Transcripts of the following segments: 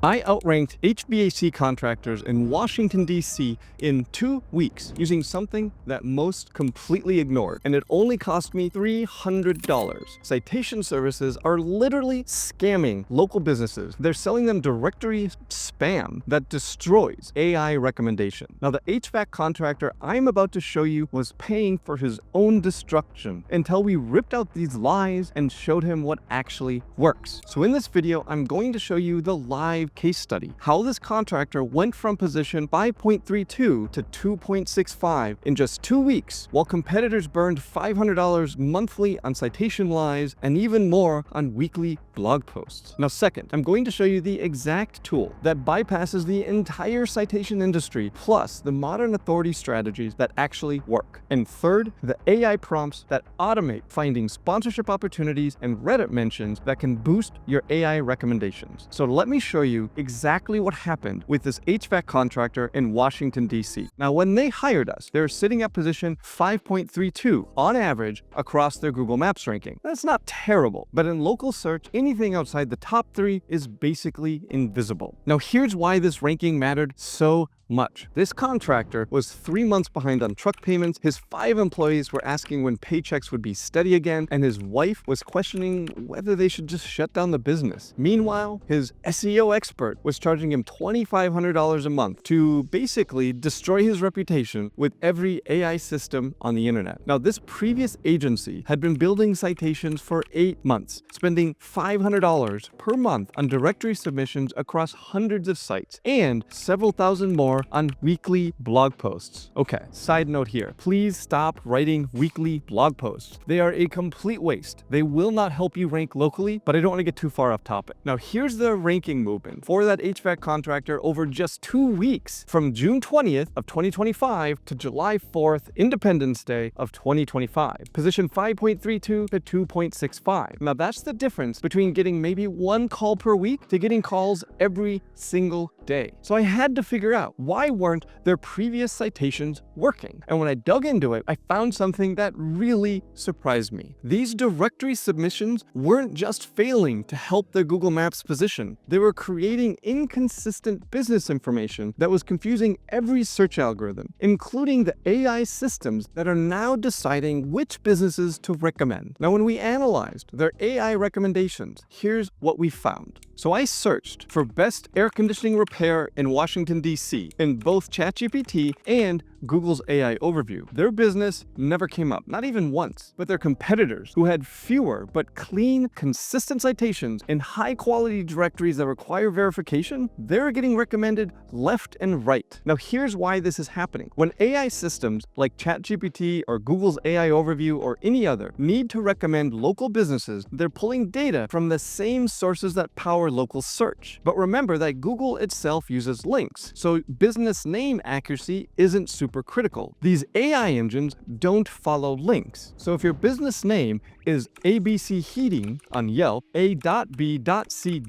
I outranked HVAC contractors in Washington, D.C. in 2 weeks using something that most completely ignored, and it only cost me $300. Citation services are literally scamming local businesses. They're selling them directory spam that destroys AI recommendation. Now, the HVAC contractor I'm about to show you was paying for his own destruction until we ripped out these lies and showed him what actually works. So in this video, I'm going to show you the live case study, how this contractor went from position 5.32 to 2.65 in just 2 weeks, while competitors burned $500 monthly on citation lies and even more on weekly blog posts. Now, second, I'm going to show you the exact tool that bypasses the entire citation industry, plus the modern authority strategies that actually work. And third, the AI prompts that automate finding sponsorship opportunities and Reddit mentions that can boost your AI recommendations. So let me show you exactly what happened with this HVAC contractor in Washington, D.C. Now, when they hired us, they were sitting at position 5.32 on average across their Google Maps ranking. That's not terrible, but in local search, anything outside the top 3 is basically invisible. Now, here's why this ranking mattered so much. This contractor was 3 months behind on truck payments, his 5 employees were asking when paychecks would be steady again, and his wife was questioning whether they should just shut down the business. Meanwhile, his SEO expert was charging him $2,500 a month to basically destroy his reputation with every AI system on the internet. Now, this previous agency had been building citations for 8 months, spending $500 per month on directory submissions across hundreds of sites, and several thousand more on weekly blog posts. Okay, side note here. Please stop writing weekly blog posts. They are a complete waste. They will not help you rank locally, but I don't want to get too far off topic. Now, here's the ranking movement for that HVAC contractor over just 2 weeks, from June 20th of 2025 to July 4th, Independence Day of 2025. Position 5.32 to 2.65. Now, that's the difference between getting maybe 1 call per week to getting calls every single day. So I had to figure out, why weren't their previous citations working? And when I dug into it, I found something that really surprised me. These directory submissions weren't just failing to help their Google Maps position. They were creating inconsistent business information that was confusing every search algorithm, including the AI systems that are now deciding which businesses to recommend. Now, when we analyzed their AI recommendations, here's what we found. So I searched for best air conditioning repair in Washington, D.C. in both ChatGPT and Google's AI overview. Their business never came up, not even once. But their competitors, who had fewer but clean, consistent citations in high-quality directories that require verification, they're getting recommended left and right. Now, here's why this is happening. When AI systems like ChatGPT or Google's AI overview or any other need to recommend local businesses, they're pulling data from the same sources that power local search. But remember that Google itself uses links, so business name accuracy isn't super critical. These AI engines don't follow links. So if your business name is ABC Heating on Yelp, A.B.C.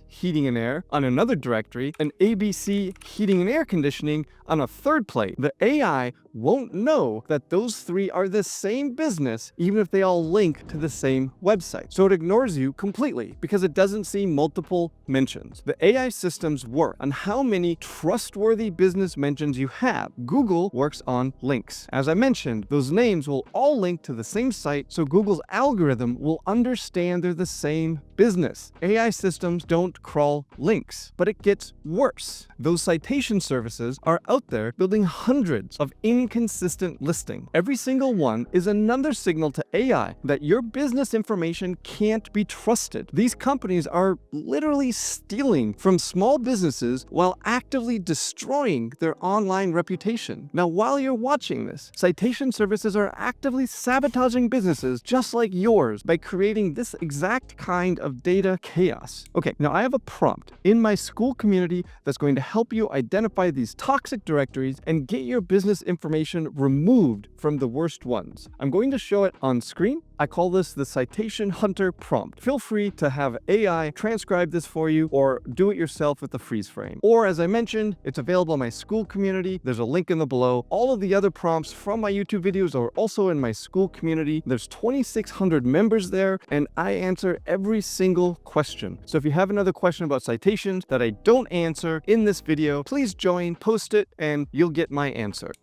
Heating and Air on another directory, and ABC Heating and Air Conditioning on a third plate, the AI won't know that those 3 are the same business, even if they all link to the same website. So it ignores you completely because it doesn't see multiple mentions. The AI systems work on how many trustworthy business mentions you have. Google works on links. As I mentioned, those names will all link to the same site, so Google's algorithm will understand they're the same business. AI systems don't crawl links, but it gets worse. Those citation services are out there building hundreds of inconsistent listings. Every single one is another signal to AI that your business information can't be trusted. These companies are literally stealing from small businesses while actively destroying their online reputation. Now, while you're watching this, citation services are actively sabotaging businesses just like yours by creating this exact kind of data chaos. Okay, now I have a prompt in my school community that's going to help you identify these toxic directories and get your business information removed from the worst ones. I'm going to show it on screen. I call this the Citation Hunter prompt. Feel free to have AI transcribe this for you or do it yourself with the freeze frame. Or as I mentioned, it's available in my school community. There's a link in the below. All of the other prompts from my YouTube videos are also in my school community. There's 2,600 members there, and I answer every single question. So if you have another question about citations that I don't answer in this video, please join, post it, and you'll get my answer.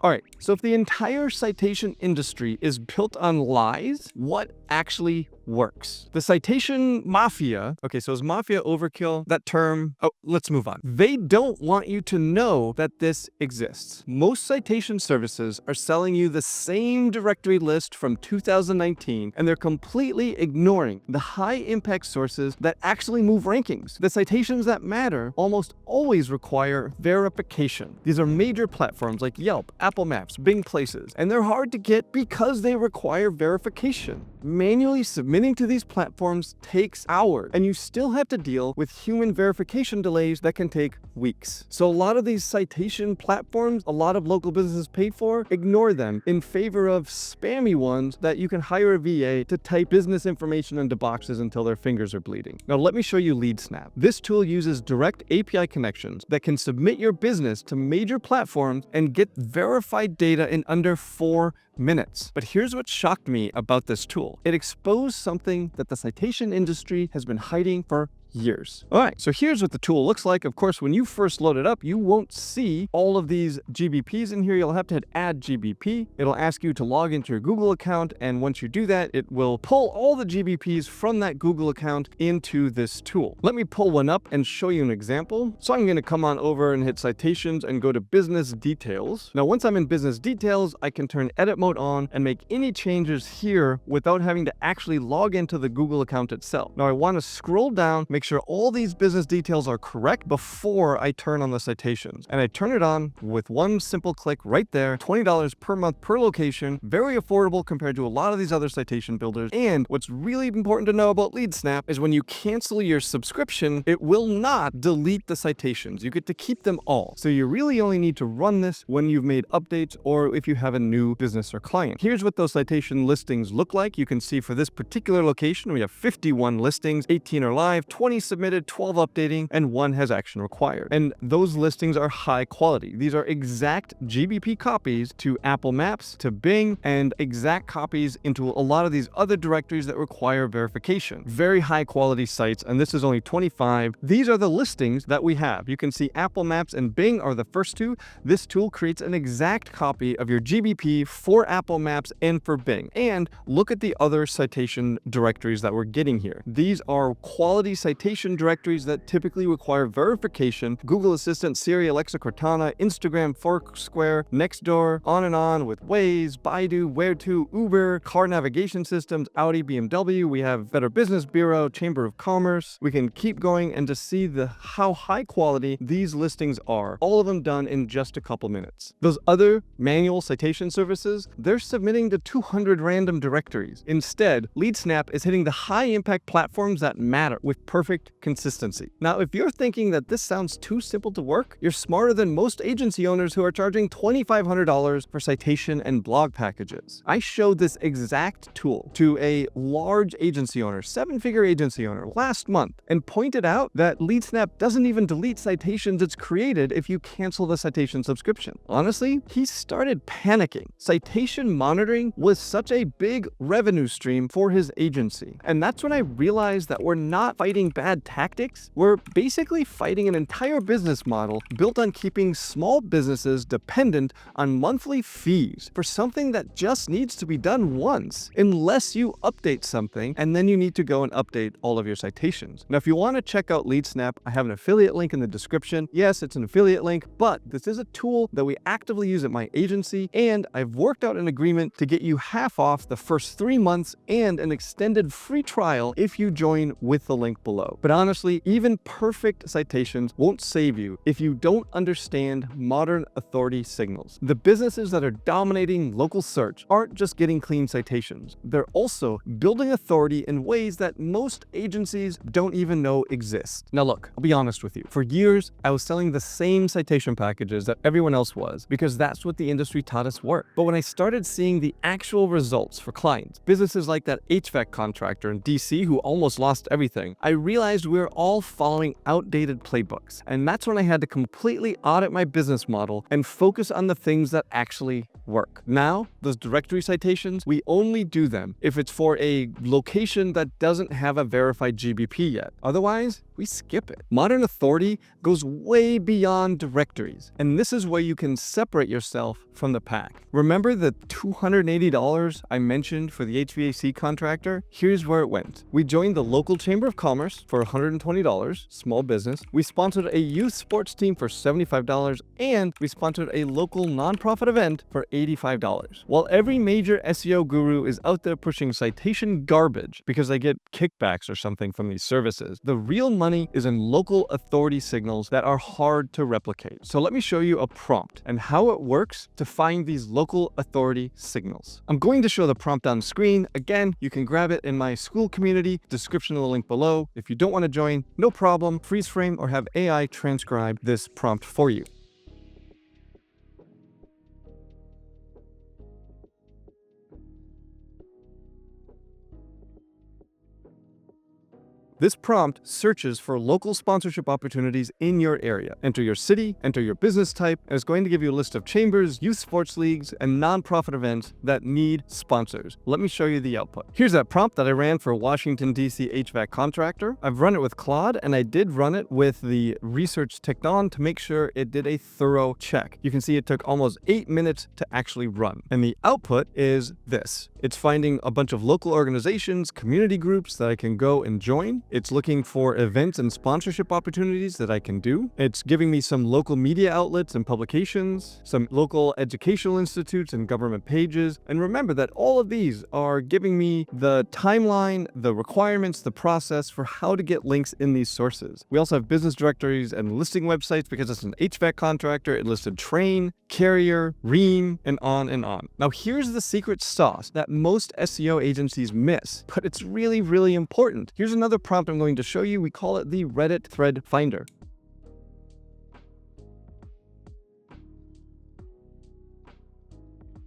All right, so if the entire citation industry is built on lies, what actually works? The citation mafia, okay, so is mafia overkill? That term, let's move on. They don't want you to know that this exists. Most citation services are selling you the same directory list from 2019, and they're completely ignoring the high impact sources that actually move rankings. The citations that matter almost always require verification. These are major platforms like Yelp, Apple Maps, Bing Places, and they're hard to get because they require verification. Manually submitting to these platforms takes hours, and you still have to deal with human verification delays that can take weeks. So a lot of these citation platforms, a lot of local businesses pay for, ignore them in favor of spammy ones that you can hire a VA to type business information into boxes until their fingers are bleeding. Now let me show you LeadSnap. This tool uses direct API connections that can submit your business to major platforms and get verified data in under 4 minutes. But here's what shocked me about this tool. It exposed something that the citation industry has been hiding for years. All right, so here's what the tool looks like. Of course, when you first load it up, you won't see all of these GBPs in here. You'll have to hit add GBP. It'll ask you to log into your Google account, and once you do that, it will pull all the GBPs from that Google account into this tool. Let me pull one up and show you an example. So I'm going to come on over and hit citations and go to business details. Now, once I'm in business details, I can turn edit mode on and make any changes here without having to actually log into the Google account itself. Now, I want to scroll down, make sure all these business details are correct before I turn on the citations. And I turn it on with one simple click right there, $20 per month per location, very affordable compared to a lot of these other citation builders. And what's really important to know about LeadSnap is when you cancel your subscription, it will not delete the citations. You get to keep them all. So you really only need to run this when you've made updates or if you have a new business or client. Here's what those citation listings look like. You can see for this particular location, we have 51 listings, 18 are live, 20 submitted, 12 updating, and 1 has action required. And those listings are high quality. These are exact GBP copies to Apple Maps, to Bing, and exact copies into a lot of these other directories that require verification. Very high quality sites, and this is only 25. These are the listings that we have. You can see Apple Maps and Bing are the first two. This tool creates an exact copy of your GBP for Apple Maps and for Bing. And look at the other citation directories that we're getting here. These are quality citation directories that typically require verification. Google Assistant, Siri, Alexa, Cortana, Instagram, Foursquare, Nextdoor, on and on with Waze, Baidu, Where2, Uber, car navigation systems, Audi, BMW. We have Better Business Bureau, Chamber of Commerce. We can keep going and to see how high quality these listings are. All of them done in just a couple minutes. Those other manual citation services, they're submitting to 200 random directories. Instead, LeadSnap is hitting the high impact platforms that matter with perfect consistency. Now, if you're thinking that this sounds too simple to work, you're smarter than most agency owners who are charging $2,500 for citation and blog packages. I showed this exact tool to a large agency owner, 7-figure agency owner, last month, and pointed out that LeadSnap doesn't even delete citations it's created if you cancel the citation subscription. Honestly, he started panicking. Citation monitoring was such a big revenue stream for his agency. And that's when I realized that we're not fighting bad tactics. We're basically fighting an entire business model built on keeping small businesses dependent on monthly fees for something that just needs to be done once, unless you update something and then you need to go and update all of your citations. Now, if you want to check out LeadSnap, I have an affiliate link in the description. Yes, it's an affiliate link, but this is a tool that we actively use at my agency, and I've worked out an agreement to get you half off the first 3 months and an extended free trial if you join with the link below. below. But honestly, even perfect citations won't save you if you don't understand modern authority signals. The businesses that are dominating local search aren't just getting clean citations. They're also building authority in ways that most agencies don't even know exist. Now look, I'll be honest with you. For years, I was selling the same citation packages that everyone else was because that's what the industry taught us worked. But when I started seeing the actual results for clients, businesses like that HVAC contractor in DC who almost lost everything, I realized we were all following outdated playbooks. And that's when I had to completely audit my business model and focus on the things that actually work. Now, those directory citations, we only do them if it's for a location that doesn't have a verified GBP yet. Otherwise, we skip it. Modern authority goes way beyond directories, and this is where you can separate yourself from the pack. Remember the $280 I mentioned for the HVAC contractor? Here's where it went. We joined the local Chamber of Commerce for $120, small business. We sponsored a youth sports team for $75, and we sponsored a local nonprofit event for $85. While every major SEO guru is out there pushing citation garbage because they get kickbacks or something from these services, the real money is in local authority signals that are hard to replicate. So let me show you a prompt and how it works to find these local authority signals. I'm going to show the prompt on screen. Again, you can grab it in my school community, description of the link below. If you don't want to join, no problem, freeze frame or have AI transcribe this prompt for you. This prompt searches for local sponsorship opportunities in your area. Enter your city, enter your business type, and it's going to give you a list of chambers, youth sports leagues, and nonprofit events that need sponsors. Let me show you the output. Here's that prompt that I ran for Washington, DC HVAC contractor. I've run it with Claude, and I did run it with the research Technon to make sure it did a thorough check. You can see it took almost 8 minutes to actually run. And the output is this. It's finding a bunch of local organizations, community groups that I can go and join. It's looking for events and sponsorship opportunities that I can do. It's giving me some local media outlets and publications, some local educational institutes and government pages. And remember that all of these are giving me the timeline, the requirements, the process for how to get links in these sources. We also have business directories and listing websites because it's an HVAC contractor. It listed Train, Carrier, Ream, and on and on. Now here's the secret sauce that most SEO agencies miss, but it's really, really important. Here's another prompt I'm going to show you. We call it the Reddit thread finder.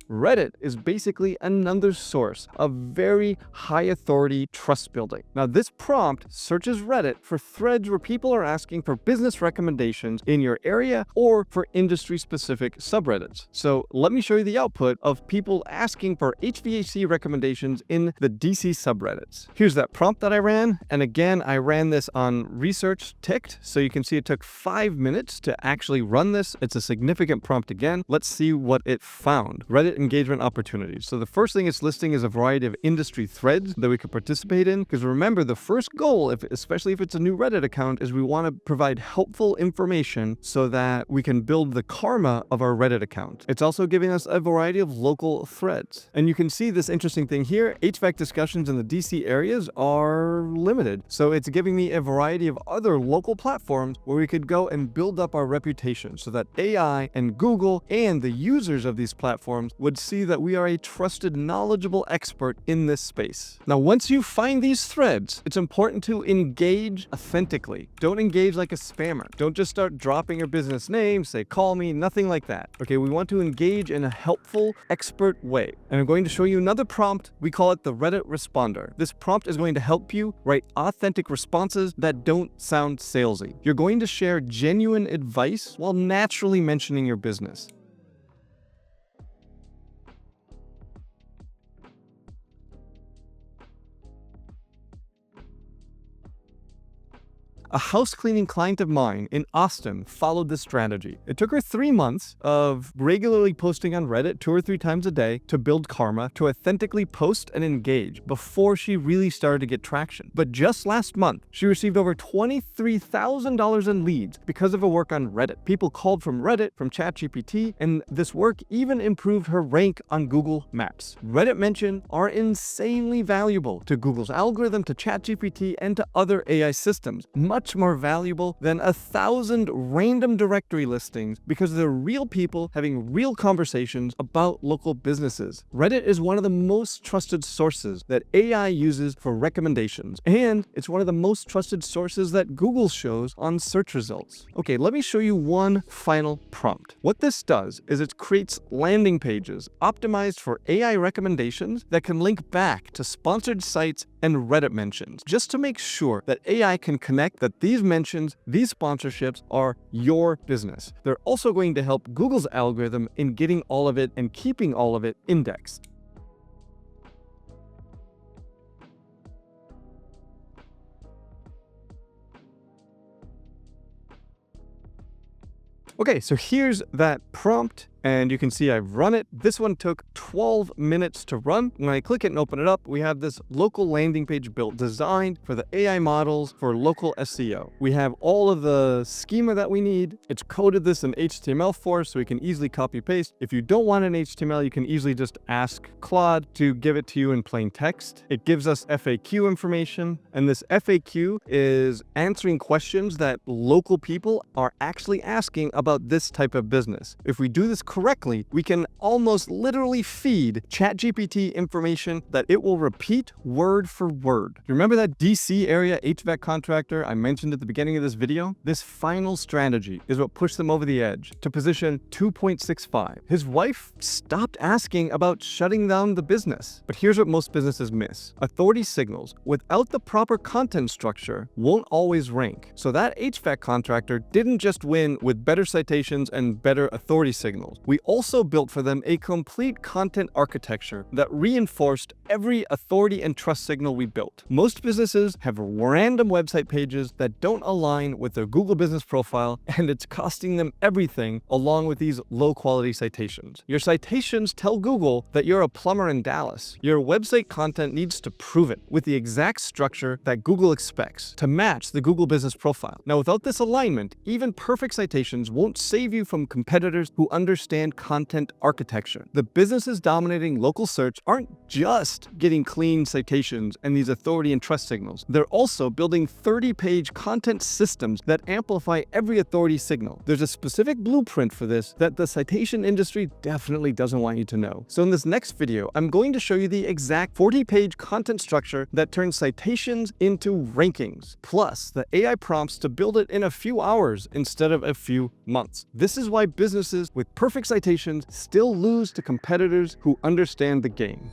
Reddit is basically another source of very high authority trust building. Now this prompt searches Reddit for threads where people are asking for business recommendations in your area or for industry specific subreddits. So let me show you the output of people asking for HVAC recommendations in the DC subreddits. Here's that prompt that I ran. And again, I ran this on research ticked. So you can see it took 5 minutes to actually run this. It's a significant prompt again. Let's see what it found. Reddit engagement opportunities. So the first thing it's listing is a variety of industry threads that we could participate in. Because remember, the first goal, especially if it's a new Reddit account, is we want to provide helpful information so that we can build the karma of our Reddit account. It's also giving us a variety of local threads. And you can see this interesting thing here. HVAC discussions in the DC areas are limited. So it's giving me a variety of other local platforms where we could go and build up our reputation so that AI and Google and the users of these platforms would see that we are a trusted, knowledgeable expert in this space. Now, once you find these threads, it's important to engage authentically. Don't engage like a spammer. Don't just start dropping your business name, say, call me, nothing like that. Okay, we want to engage in a helpful, expert way. And I'm going to show you another prompt. We call it the Reddit responder. This prompt is going to help you write authentic responses that don't sound salesy. You're going to share genuine advice while naturally mentioning your business. A house cleaning client of mine in Austin followed this strategy. It took her 3 months of regularly posting on Reddit 2 or 3 times a day to build karma, to authentically post and engage before she really started to get traction. But just last month, she received over $23,000 in leads because of her work on Reddit. People called from Reddit, from ChatGPT, and this work even improved her rank on Google Maps. Reddit mentions are insanely valuable to Google's algorithm, to ChatGPT, and to other AI systems. Much more valuable than 1,000 random directory listings because they're real people having real conversations about local businesses. Reddit is one of the most trusted sources that AI uses for recommendations, and it's one of the most trusted sources that Google shows on search results. Okay, let me show you one final prompt. What this does is it creates landing pages optimized for AI recommendations that can link back to sponsored sites and Reddit mentions, just to make sure that AI can connect that these mentions, these sponsorships are your business. They're also going to help Google's algorithm in getting all of it and keeping all of it indexed. Okay, so here's that prompt. And you can see I've run it. This one took 12 minutes to run. When I click it and open it up, we have this local landing page built, designed for the AI models for local SEO. We have all of the schema that we need. It's coded this in HTML for us, so we can easily copy paste. If you don't want an HTML, you can easily just ask Claude to give it to you in plain text. It gives us FAQ information, and this FAQ is answering questions that local people are actually asking about this type of business. If we do this correctly, we can almost literally feed ChatGPT information that it will repeat word for word. Remember that DC area HVAC contractor I mentioned at the beginning of this video? This final strategy is what pushed them over the edge to position 2.65. His wife stopped asking about shutting down the business. But here's what most businesses miss. Authority signals without the proper content structure won't always rank. So that HVAC contractor didn't just win with better citations and better authority signals. We also built for them a complete content architecture that reinforced every authority and trust signal we built. Most businesses have random website pages that don't align with their Google business profile, and it's costing them everything along with these low-quality citations. Your citations tell Google that you're a plumber in Dallas. Your website content needs to prove it with the exact structure that Google expects to match the Google business profile. Now, without this alignment, even perfect citations won't save you from competitors who understand content architecture. The businesses dominating local search aren't just getting clean citations and these authority and trust signals. They're also building 30-page content systems that amplify every authority signal. There's a specific blueprint for this that the citation industry definitely doesn't want you to know. So in this next video, I'm going to show you the exact 40-page content structure that turns citations into rankings, plus the AI prompts to build it in a few hours instead of a few months. This is why businesses with perfect citations still lose to competitors who understand the game.